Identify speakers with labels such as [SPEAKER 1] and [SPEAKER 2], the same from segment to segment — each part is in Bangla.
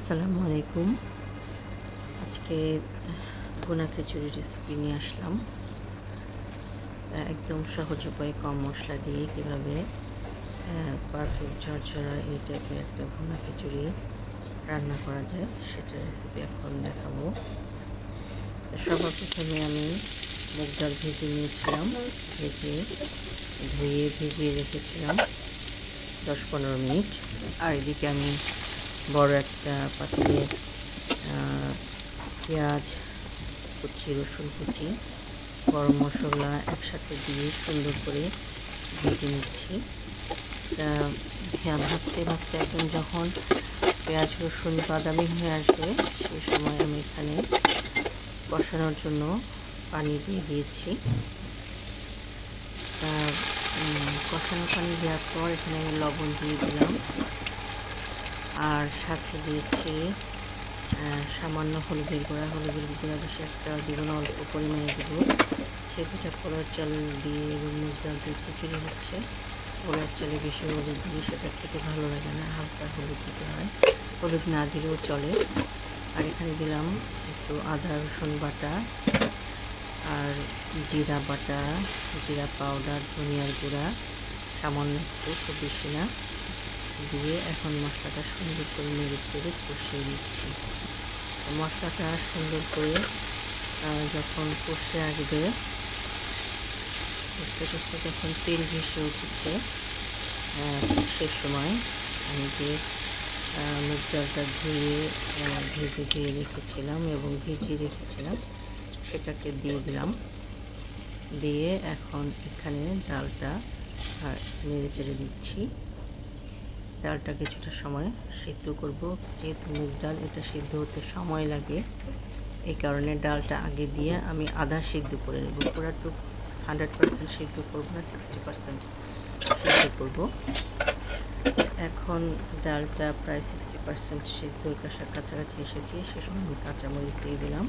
[SPEAKER 1] আসসালামু আলাইকুম। আজকে ভুনা খিচুড়ি রেসিপি নিয়ে আসলাম। একদম সহজ উপায়ে কম মশলা দিয়ে কীভাবে পারফেক্ট ঝরঝরা এই টাইপের একটা ভুনা খিচুড়ি রান্না করা যায় সেটার রেসিপি এখন দেখাবো। সবার প্রথমে আমি মুগ ডাল ভেজে নিয়েছিলাম, ধুয়ে ভিজিয়ে রেখেছিলাম 10-15 মিনিট। আর এদিকে আমি বড় একটা পাতিলে পেঁয়াজ কুচি, রসুন কুচি, গরম মশলা একসাথে দিয়ে সুন্দর করে ভেজে নিচ্ছি। ভাজতে ভাজতে একদম যখন পেঁয়াজ রসুন বাদামি হয়ে আসবে সেই সময় আমি এখানে কষানোর জন্য পানি দিয়ে দিয়েছি। কষানো পানি দেওয়ার পর এখানে আমি লবণ দিয়ে দিলাম, আর সাথে দিয়েছি সামান্য হলুদের গুঁড়া বেশি একটা দিব না, অল্প পরিমাণে দেব। সেটা পোলার চাল দিয়ে এবং মুগ ডাল দিয়ে খিচুড়ি হচ্ছে। পোলার চালে বেশি হলুদ দিয়ে সেটা খেতে ভালো লাগে না, হালকা হলুদ দিতে হয়, হলুদ না দিলেও চলে। আর এখানে দিলাম একটু আদা রসুন বাটা আর জিরা বাটা, জিরা পাউডার, ধনিয়ার গুঁড়া সামান্য একটু, খুব বেশি না, দিয়ে এখন মশলাটা সুন্দর করে নেড়ে চেড়ে কষিয়ে নিচ্ছি। মশলাটা সুন্দর করে যখন কষে আসবে, কষতে কষতে যখন তেল ভেসে উঠেছে সে সময় আমি যে মুগ ডালটা ভিজিয়ে রেখেছিলাম এবং ভিজিয়ে রেখেছিলাম সেটাকে দিয়ে দিলাম। দিয়ে এখন এখানে ডালটা নেড়ে চেড়ে দিচ্ছি। ডালটা কিছুটা সময় সিদ্ধ করব, যেহেতু মুগ ডাল এটা সিদ্ধ হতে সময় লাগে, এই কারণে ডালটা আগে দিয়ে আমি আধা সিদ্ধ করে নেব। পুরো 100% সিদ্ধ করব না, 60% সিদ্ধ করব। এখন ডালটা প্রায় 60% সিদ্ধর কাছাকাছি এসেছে, সে সময় আমি কাঁচামরিচ দিয়ে দিলাম।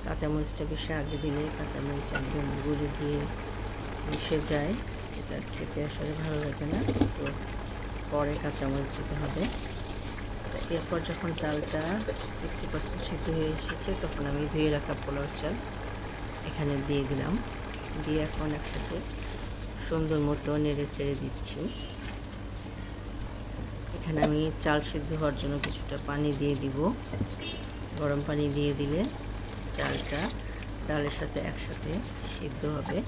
[SPEAKER 1] কাঁচামরিচটা বেশি আগে দিলে কাঁচামরিচ একদম গলে দিয়ে মিশে যায়, এটা খেতে আসলে ভালো লাগে না, তো পরে কাঁচামরিচ দিতে হবে। এরপর যখন ডালটা 60% সিদ্ধ হয়ে এসেছে তখন আমি ধুয়ে রাখা পোলাও চাল এখানে দিয়ে দিলাম। দিয়ে এখন একসাথে সুন্দর মতো নেড়ে চেড়ে দিচ্ছি। এখানে আমি চাল সিদ্ধ হওয়ার জন্য কিছুটা পানি দিয়ে দিব। গরম পানি দিয়ে দিলে চালটা ডালের সাথে একসাথে সিদ্ধ হবে।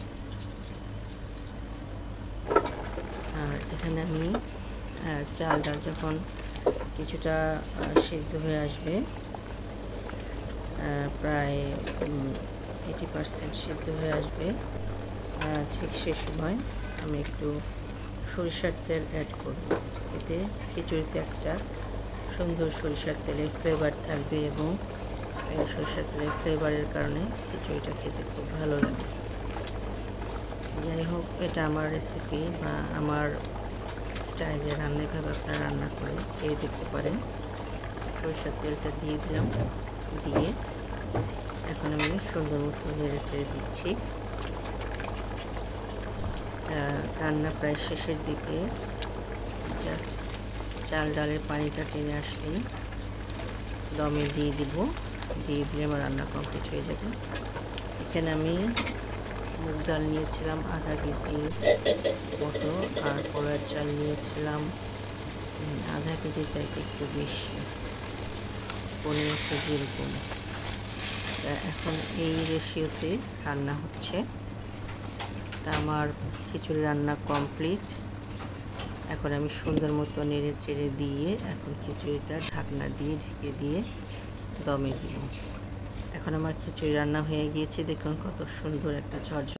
[SPEAKER 1] আর এখানে আমি চাল ডাল যখন কিছুটা সিদ্ধ হয়ে আসবে, প্রায় 80% সিদ্ধ হয়ে আসবে, ঠিক সে সময় আমি একটু সরিষার তেল অ্যাড করব। এতে খিচুড়িতে একটা সুন্দর সরিষার তেলের ফ্লেভার থাকবে এবং সরিষার তেলের ফ্লেভারের কারণে খিচুড়িটা খেতে খুব ভালো লাগে। যাই হোক, এটা আমার রেসিপি বা আমার স্টাইলে রান্না, এভাবে আপনারা রান্না করে খেয়ে দেখতে পারেন। সরিষার তেলটা দিয়ে দিলাম, দিয়ে এখন আমি সুন্দর মতো নেড়ে চেড়ে দিচ্ছি। রান্না প্রায় শেষের দিকে, জাস্ট চাল ডালের পানিটা টেনে আসলেই দমে দিয়ে দিব। দিয়ে দিলে আমার রান্না কমপ্লিট হয়ে যাবে। এখানে আমি মুগ ডাল নিয়েছিলাম আধা কেজি মতো, আর পোলার চাল নিয়েছিলাম আধা কেজি চাইতে একটু বেশি, 15 কেজি এরকম। এখন এই রেশিওতে রান্না হচ্ছে। তা আমার খিচুড়ি রান্না কমপ্লিট। এখন আমি সুন্দর মতো নেড়ে চেড়ে দিয়ে এখন খিচুড়িটা ঢাকনা দিয়ে ঢেকে দিয়ে দমে দিব। এখন আমার খিচুড়ি রান্না হয়ে গিয়েছে, দেখুন কত সুন্দর একটা ঝরঝরে